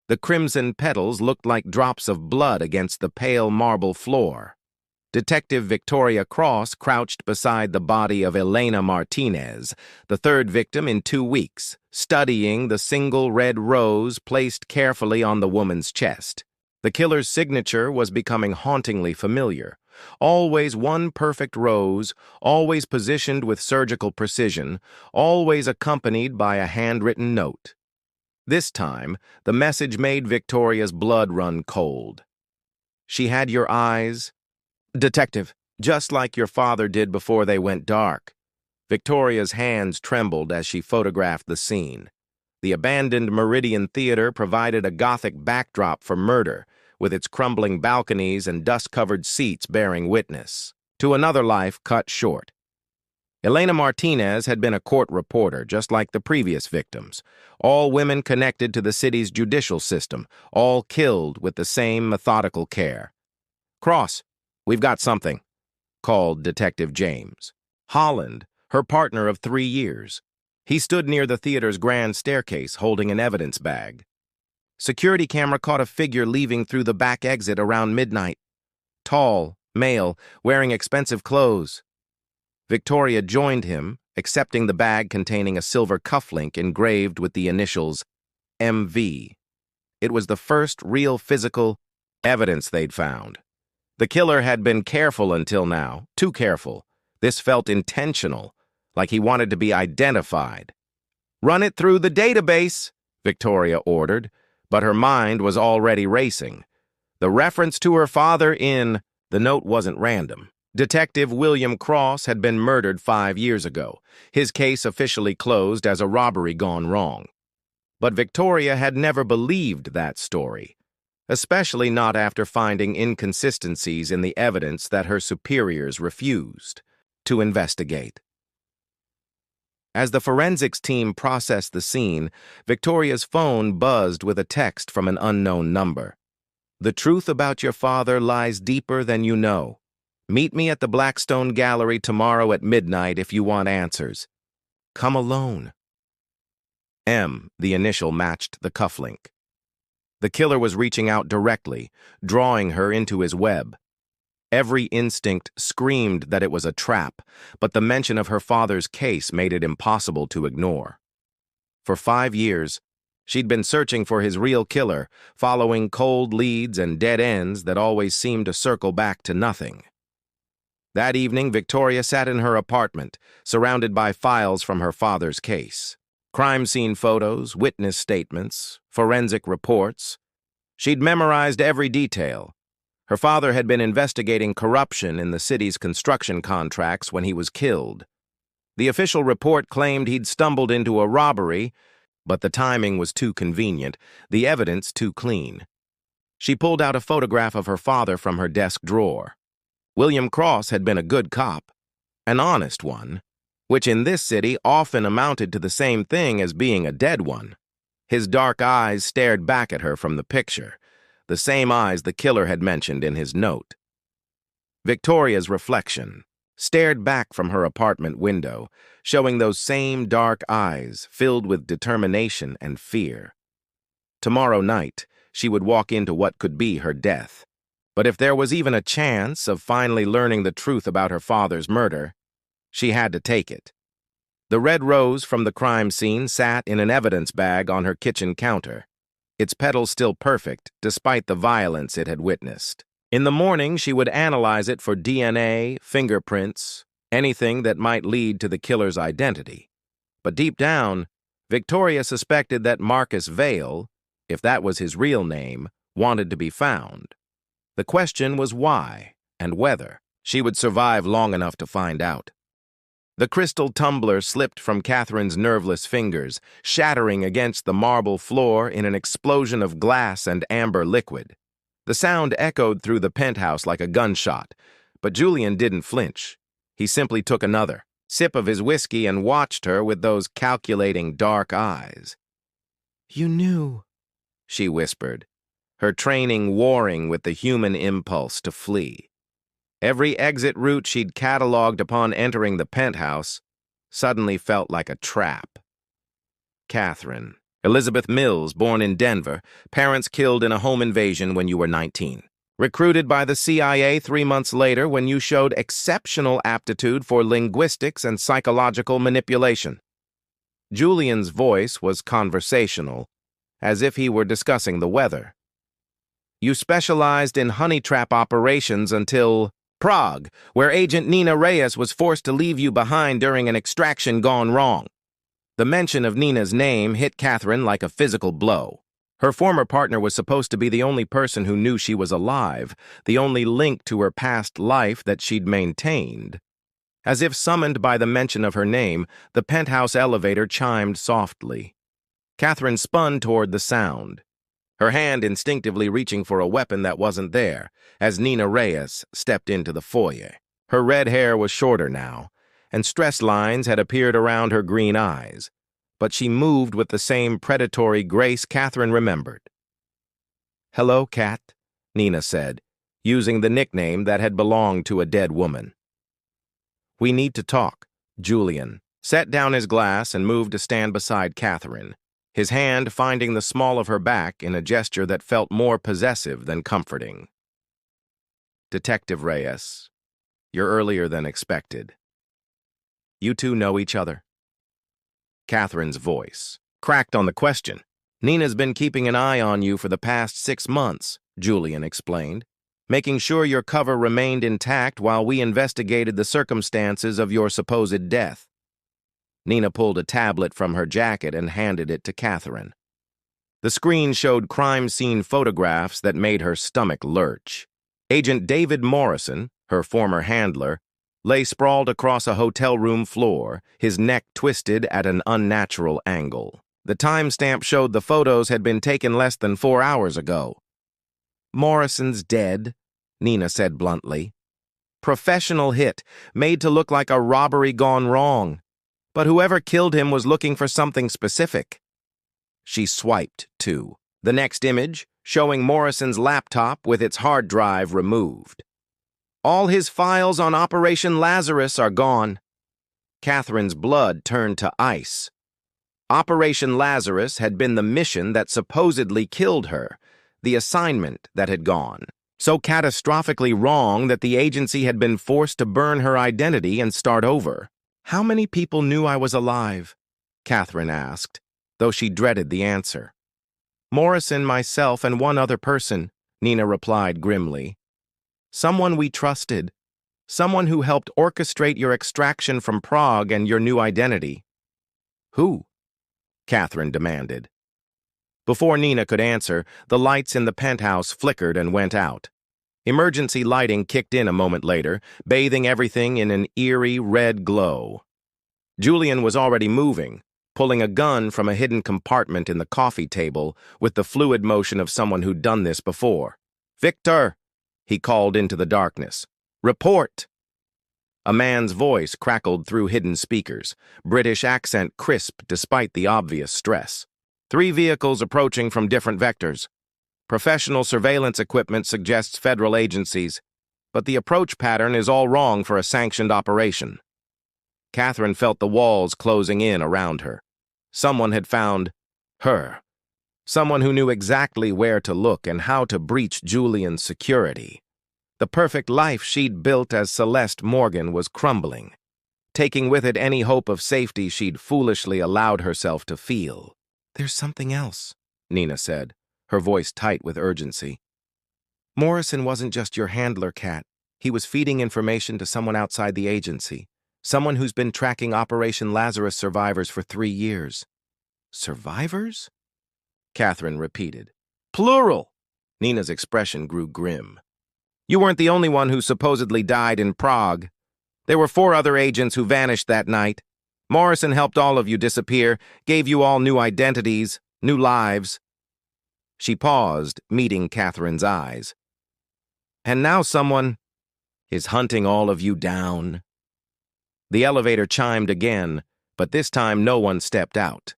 The crimson petals looked like drops of blood against the pale marble floor. Detective Victoria Cross crouched beside the body of Elena Martinez, the third victim in 2 weeks, studying the single red rose placed carefully on the woman's chest. The killer's signature was becoming hauntingly familiar. Always one perfect rose, always positioned with surgical precision, always accompanied by a handwritten note. This time, the message made Victoria's blood run cold. She had your eyes, Detective, just like your father did before they went dark. Victoria's hands trembled as she photographed the scene. The abandoned Meridian Theater provided a Gothic backdrop for murder, with its crumbling balconies and dust-covered seats bearing witness to another life cut short. Elena Martinez had been a court reporter, just like the previous victims. All women connected to the city's judicial system, all killed with the same methodical care. Cross, we've got something, called Detective James. Holland, her partner of 3 years. He stood near the theater's grand staircase holding an evidence bag. Security camera caught a figure leaving through the back exit around midnight. Tall, male, wearing expensive clothes. Victoria joined him, accepting the bag containing a silver cufflink engraved with the initials MV. It was the first real physical evidence they'd found. The killer had been careful until now, too careful. This felt intentional, like he wanted to be identified. "Run it through the database," Victoria ordered, but her mind was already racing. The reference to her father in the note wasn't random. Detective William Cross had been murdered 5 years ago, his case officially closed as a robbery gone wrong. But Victoria had never believed that story, especially not after finding inconsistencies in the evidence that her superiors refused to investigate. As the forensics team processed the scene, Victoria's phone buzzed with a text from an unknown number. "The truth about your father lies deeper than you know. Meet me at the Blackstone Gallery tomorrow at midnight if you want answers. Come alone." M, the initial, matched the cufflink. The killer was reaching out directly, drawing her into his web. Every instinct screamed that it was a trap, but the mention of her father's case made it impossible to ignore. For 5 years, she'd been searching for his real killer, following cold leads and dead ends that always seemed to circle back to nothing. That evening, Victoria sat in her apartment, surrounded by files from her father's case. Crime scene photos, witness statements, forensic reports. She'd memorized every detail. Her father had been investigating corruption in the city's construction contracts when he was killed. The official report claimed he'd stumbled into a robbery, but the timing was too convenient, the evidence too clean. She pulled out a photograph of her father from her desk drawer. William Cross had been a good cop, an honest one, which in this city often amounted to the same thing as being a dead one. His dark eyes stared back at her from the picture, the same eyes the killer had mentioned in his note. Victoria's reflection stared back from her apartment window, showing those same dark eyes filled with determination and fear. Tomorrow night, she would walk into what could be her death. But if there was even a chance of finally learning the truth about her father's murder, she had to take it. The red rose from the crime scene sat in an evidence bag on her kitchen counter, its petals still perfect despite the violence it had witnessed. In the morning, she would analyze it for DNA, fingerprints, anything that might lead to the killer's identity. But deep down, Victoria suspected that Marcus Vale, if that was his real name, wanted to be found. The question was why and whether she would survive long enough to find out. The crystal tumbler slipped from Catherine's nerveless fingers, shattering against the marble floor in an explosion of glass and amber liquid. The sound echoed through the penthouse like a gunshot, but Julian didn't flinch. He simply took another sip of his whiskey and watched her with those calculating dark eyes. "You knew," she whispered, her training warring with the human impulse to flee. Every exit route she'd cataloged upon entering the penthouse suddenly felt like a trap. Catherine, Elizabeth Mills, born in Denver, parents killed in a home invasion when you were 19. Recruited by the CIA 3 months later when you showed exceptional aptitude for linguistics and psychological manipulation. Julian's voice was conversational, as if he were discussing the weather. You specialized in honey trap operations until Prague, where Agent Nina Reyes was forced to leave you behind during an extraction gone wrong. The mention of Nina's name hit Catherine like a physical blow. Her former partner was supposed to be the only person who knew she was alive, the only link to her past life that she'd maintained. As if summoned by the mention of her name, the penthouse elevator chimed softly. Catherine spun toward the sound, her hand instinctively reaching for a weapon that wasn't there, as Nina Reyes stepped into the foyer. Her red hair was shorter now, and stress lines had appeared around her green eyes, but she moved with the same predatory grace Catherine remembered. "Hello, Cat," Nina said, using the nickname that had belonged to a dead woman. "We need to talk." Julian set down his glass and moved to stand beside Catherine, his hand finding the small of her back in a gesture that felt more possessive than comforting. "Detective Reyes, you're earlier than expected. You two know each other?" Catherine's voice cracked on the question. "Nina's been keeping an eye on you for the past 6 months, Julian explained, making sure your cover remained intact while we investigated the circumstances of your supposed death." Nina pulled a tablet from her jacket and handed it to Catherine. The screen showed crime scene photographs that made her stomach lurch. Agent David Morrison, her former handler, lay sprawled across a hotel room floor, his neck twisted at an unnatural angle. The timestamp showed the photos had been taken less than 4 hours ago. "Morrison's dead," Nina said bluntly. "Professional hit, made to look like a robbery gone wrong. But whoever killed him was looking for something specific." She swiped, too. The next image, showing Morrison's laptop with its hard drive removed. "All his files on Operation Lazarus are gone." Catherine's blood turned to ice. Operation Lazarus had been the mission that supposedly killed her, the assignment that had gone. So catastrophically wrong that the agency had been forced to burn her identity and start over. "How many people knew I was alive?" Catherine asked, though she dreaded the answer. "Morrison, myself, and one other person," Nina replied grimly. "Someone we trusted. Someone who helped orchestrate your extraction from Prague and your new identity." "Who?" Catherine demanded. Before Nina could answer, the lights in the penthouse flickered and went out. Emergency lighting kicked in a moment later, bathing everything in an eerie red glow. Julian was already moving, pulling a gun from a hidden compartment in the coffee table with the fluid motion of someone who'd done this before. "Victor!" he called into the darkness. "Report!" A man's voice crackled through hidden speakers, British accent crisp despite the obvious stress. "3 vehicles approaching from different vectors. Professional surveillance equipment suggests federal agencies, but the approach pattern is all wrong for a sanctioned operation." Catherine felt the walls closing in around her. Someone had found her. Someone who knew exactly where to look and how to breach Julian's security. The perfect life she'd built as Celeste Morgan was crumbling, taking with it any hope of safety she'd foolishly allowed herself to feel. "There's something else," Nina said, her voice tight with urgency. "Morrison wasn't just your handler, Cat. He was feeding information to someone outside the agency, someone who's been tracking Operation Lazarus survivors for 3 years." "Survivors?" Catherine repeated. "Plural!" Nina's expression grew grim. "You weren't the only one who supposedly died in Prague. There were 4 other agents who vanished that night. Morrison helped all of you disappear, gave you all new identities, new lives." She paused, meeting Catherine's eyes. "And now someone is hunting all of you down." The elevator chimed again, but this time no one stepped out.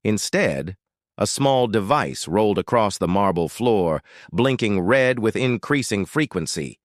Instead, a small device rolled across the marble floor, blinking red with increasing frequency.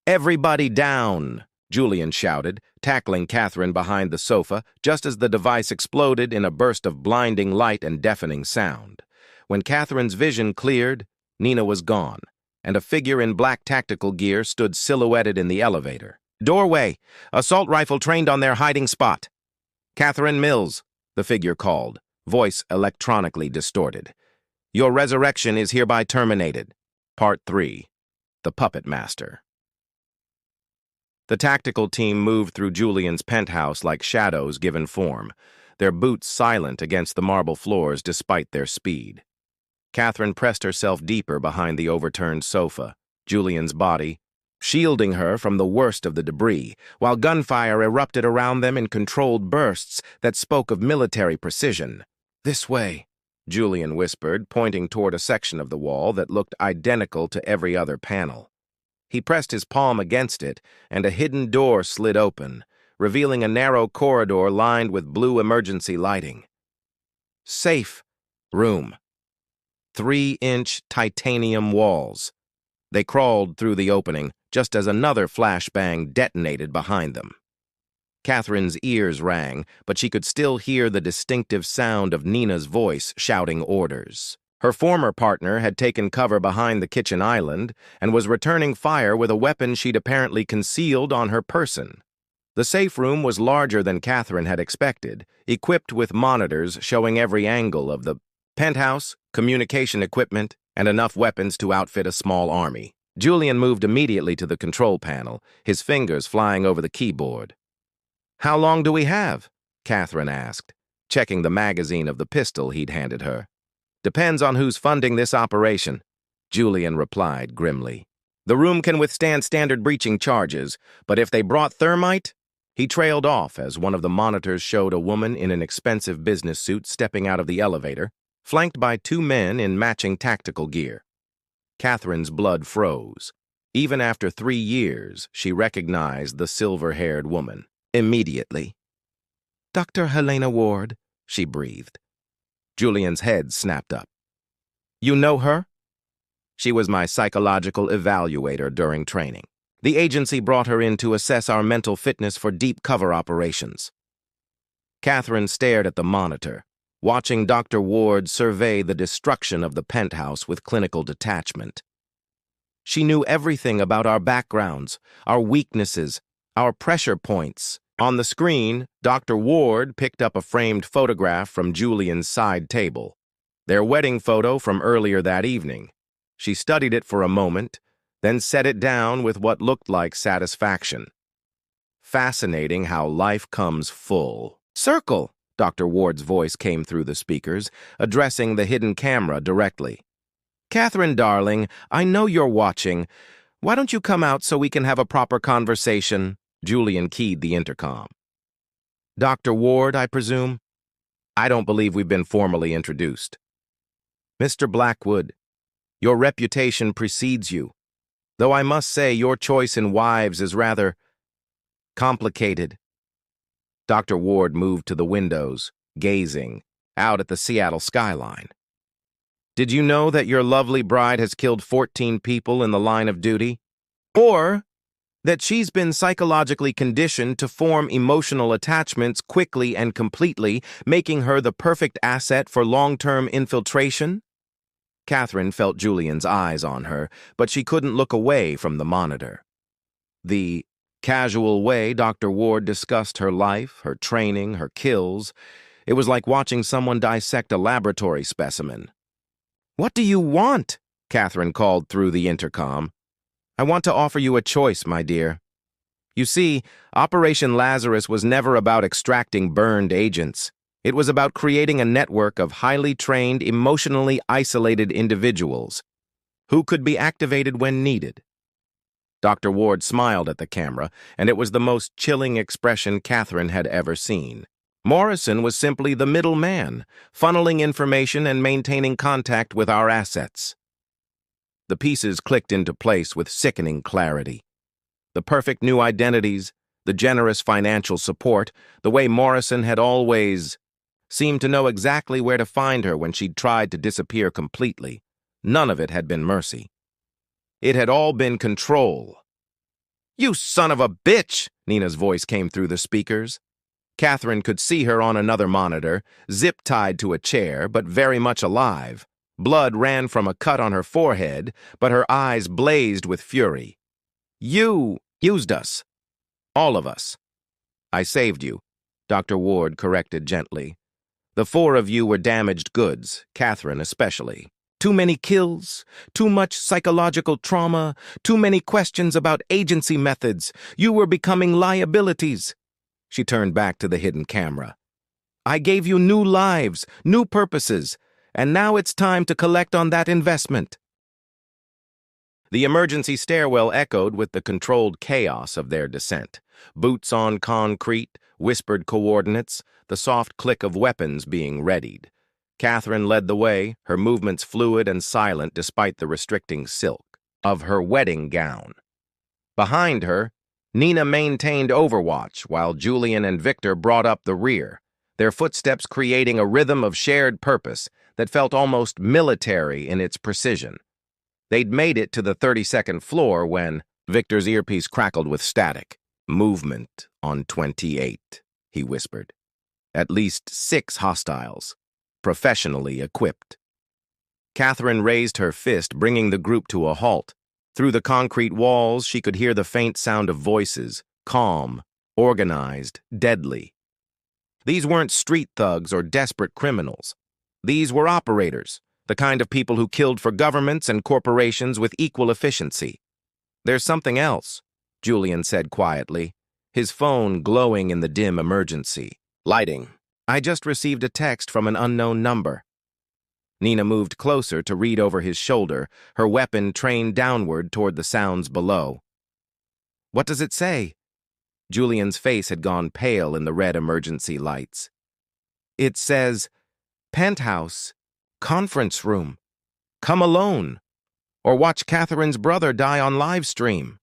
"Everybody down!" Julian shouted, tackling Catherine behind the sofa just as the device exploded in a burst of blinding light and deafening sound. When Catherine's vision cleared, Nina was gone, and a figure in black tactical gear stood silhouetted in the elevator. "Doorway! Assault rifle trained on their hiding spot!" "Catherine Mills," the figure called, voice electronically distorted. "Your resurrection is hereby terminated." Part 3. The Puppet Master. The tactical team moved through Julian's penthouse like shadows given form, their boots silent against the marble floors despite their speed. Catherine pressed herself deeper behind the overturned sofa, Julian's body shielding her from the worst of the debris, while gunfire erupted around them in controlled bursts that spoke of military precision. "This way," Julian whispered, pointing toward a section of the wall that looked identical to every other panel. He pressed his palm against it, and a hidden door slid open, revealing a narrow corridor lined with blue emergency lighting. Safe room. 3-inch titanium walls. They crawled through the opening just as another flashbang detonated behind them. Catherine's ears rang, but she could still hear the distinctive sound of Nina's voice shouting orders. Her former partner had taken cover behind the kitchen island and was returning fire with a weapon she'd apparently concealed on her person. The safe room was larger than Catherine had expected, equipped with monitors showing every angle of the penthouse, communication equipment, and enough weapons to outfit a small army. Julian moved immediately to the control panel, his fingers flying over the keyboard. "How long do we have?" Catherine asked, checking the magazine of the pistol he'd handed her. "Depends on who's funding this operation," Julian replied grimly. "The room can withstand standard breaching charges, but if they brought thermite—" He trailed off as one of the monitors showed a woman in an expensive business suit stepping out of the elevator, flanked by 2 men in matching tactical gear. Catherine's blood froze. Even after 3 years, she recognized the silver-haired woman. Immediately. "Dr. Helena Ward," she breathed. Julian's head snapped up. "You know her?" "She was my psychological evaluator during training. The agency brought her in to assess our mental fitness for deep cover operations." Catherine stared at the monitor, watching Dr. Ward survey the destruction of the penthouse with clinical detachment. She knew everything about our backgrounds, our weaknesses, our pressure points. On the screen, Dr. Ward picked up a framed photograph from Julian's side table, their wedding photo from earlier that evening. She studied it for a moment, then set it down with what looked like satisfaction. Fascinating how life comes full. "Circle!" Dr. Ward's voice came through the speakers, addressing the hidden camera directly. "Catherine, darling, I know you're watching. Why don't you come out so we can have a proper conversation?" Julian keyed the intercom. "Dr. Ward, I presume?" "I don't believe we've been formally introduced." "Mr. Blackwood, your reputation precedes you, though I must say your choice in wives is rather complicated." Dr. Ward moved to the windows, gazing out at the Seattle skyline. "Did you know that your lovely bride has killed 14 people in the line of duty? Or that she's been psychologically conditioned to form emotional attachments quickly and completely, making her the perfect asset for long-term infiltration?" Catherine felt Julian's eyes on her, but she couldn't look away from the monitor. The casual way Dr. Ward discussed her life, her training, her kills, it was like watching someone dissect a laboratory specimen. "What do you want?" Catherine called through the intercom. "I want to offer you a choice, my dear. You see, Operation Lazarus was never about extracting burned agents. It was about creating a network of highly trained, emotionally isolated individuals who could be activated when needed." Dr. Ward smiled at the camera, and it was the most chilling expression Catherine had ever seen. Morrison was simply the middleman, funneling information and maintaining contact with our assets. The pieces clicked into place with sickening clarity. The perfect new identities, the generous financial support, the way Morrison had always seemed to know exactly where to find her when she'd tried to disappear completely. None of it had been mercy. It had all been control. You son of a bitch! Nina's voice came through the speakers. Catherine could see her on another monitor, zip-tied to a chair, but very much alive. Blood ran from a cut on her forehead, but her eyes blazed with fury. You used us. All of us. I saved you, Dr. Ward corrected gently. The four of you were damaged goods, Catherine especially. Too many kills, too much psychological trauma, too many questions about agency methods. You were becoming liabilities. She turned back to the hidden camera. I gave you new lives, new purposes, and now it's time to collect on that investment. The emergency stairwell echoed with the controlled chaos of their descent. Boots on concrete, whispered coordinates, the soft click of weapons being readied. Catherine led the way, her movements fluid and silent despite the restricting silk of her wedding gown. Behind her, Nina maintained overwatch while Julian and Victor brought up the rear, their footsteps creating a rhythm of shared purpose that felt almost military in its precision. They'd made it to the 32nd floor when Victor's earpiece crackled with static. Movement on 28, he whispered. At least 6 hostiles, professionally equipped. Catherine raised her fist, bringing the group to a halt. Through the concrete walls, she could hear the faint sound of voices, calm, organized, deadly. These weren't street thugs or desperate criminals. These were operators, the kind of people who killed for governments and corporations with equal efficiency. There's something else, Julian said quietly, his phone glowing in the dim emergency lighting. I just received a text from an unknown number. Nina moved closer to read over his shoulder, her weapon trained downward toward the sounds below. What does it say? Julian's face had gone pale in the red emergency lights. It says, Penthouse, conference room, come alone, or watch Catherine's brother die on live stream.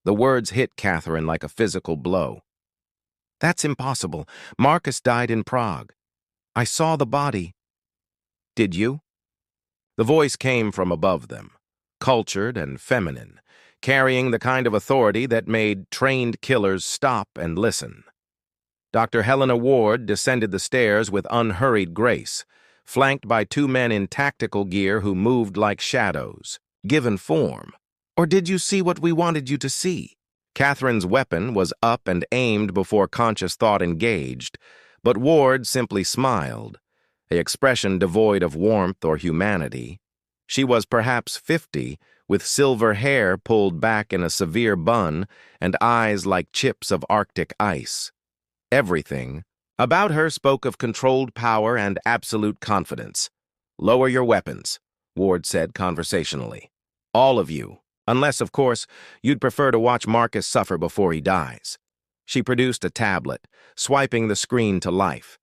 The words hit Catherine like a physical blow. That's impossible. Marcus died in Prague. I saw the body. Did you? The voice came from above them, cultured and feminine, carrying the kind of authority that made trained killers stop and listen. Dr. Helena Ward descended the stairs with unhurried grace, flanked by 2 men in tactical gear who moved like shadows, given form. Or did you see what we wanted you to see? Catherine's weapon was up and aimed before conscious thought engaged, but Ward simply smiled, an expression devoid of warmth or humanity. She was perhaps 50, with silver hair pulled back in a severe bun and eyes like chips of Arctic ice. Everything about her spoke of controlled power and absolute confidence. Lower your weapons, Ward said conversationally. All of you. Unless, of course, you'd prefer to watch Marcus suffer before he dies. She produced a tablet, swiping the screen to life.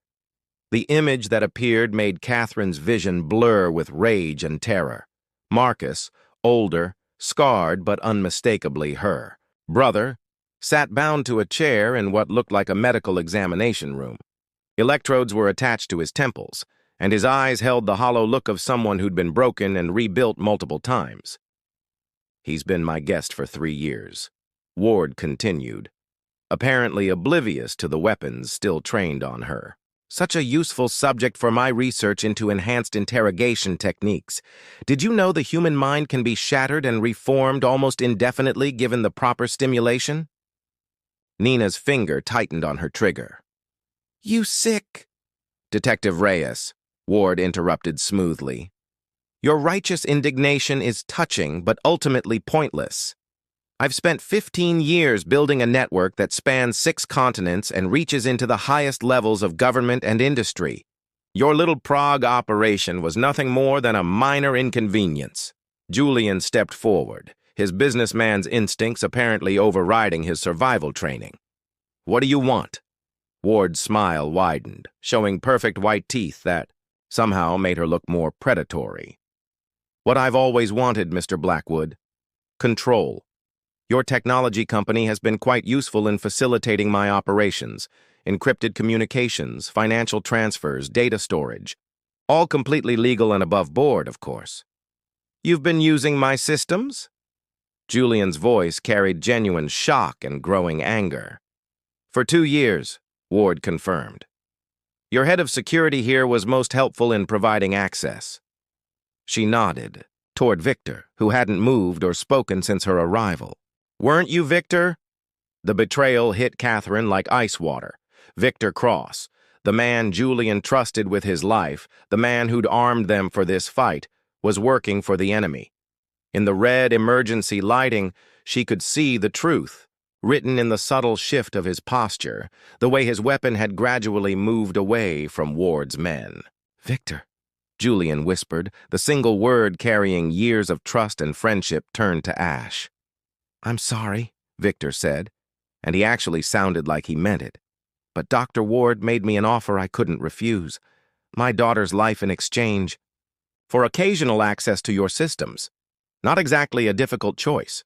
The image that appeared made Catherine's vision blur with rage and terror. Marcus, older, scarred but unmistakably her brother, sat bound to a chair in what looked like a medical examination room. Electrodes were attached to his temples, and his eyes held the hollow look of someone who'd been broken and rebuilt multiple times. He's been my guest for 3 years, Ward continued, apparently oblivious to the weapons still trained on her. Such a useful subject for my research into enhanced interrogation techniques. Did you know the human mind can be shattered and reformed almost indefinitely given the proper stimulation? Nina's finger tightened on her trigger. You sick? Detective Reyes, Ward interrupted smoothly. Your righteous indignation is touching, but ultimately pointless. I've spent 15 years building a network that spans 6 continents and reaches into the highest levels of government and industry. Your little Prague operation was nothing more than a minor inconvenience. Julian stepped forward, his businessman's instincts apparently overriding his survival training. What do you want? Ward's smile widened, showing perfect white teeth that somehow made her look more predatory. What I've always wanted, Mr. Blackwood. Control. Your technology company has been quite useful in facilitating my operations, encrypted communications, financial transfers, data storage. All completely legal and above board, of course. You've been using my systems? Julian's voice carried genuine shock and growing anger. For 2 years, Ward confirmed. Your head of security here was most helpful in providing access. She nodded toward Victor, who hadn't moved or spoken since her arrival. Weren't you, Victor? The betrayal hit Catherine like ice water. Victor Cross, the man Julian trusted with his life, the man who'd armed them for this fight, was working for the enemy. In the red emergency lighting, she could see the truth, written in the subtle shift of his posture, the way his weapon had gradually moved away from Ward's men. Victor, Julian whispered, the single word carrying years of trust and friendship turned to ash. I'm sorry, Victor said, and he actually sounded like he meant it. But Dr. Ward made me an offer I couldn't refuse. My daughter's life in exchange for occasional access to your systems. Not exactly a difficult choice.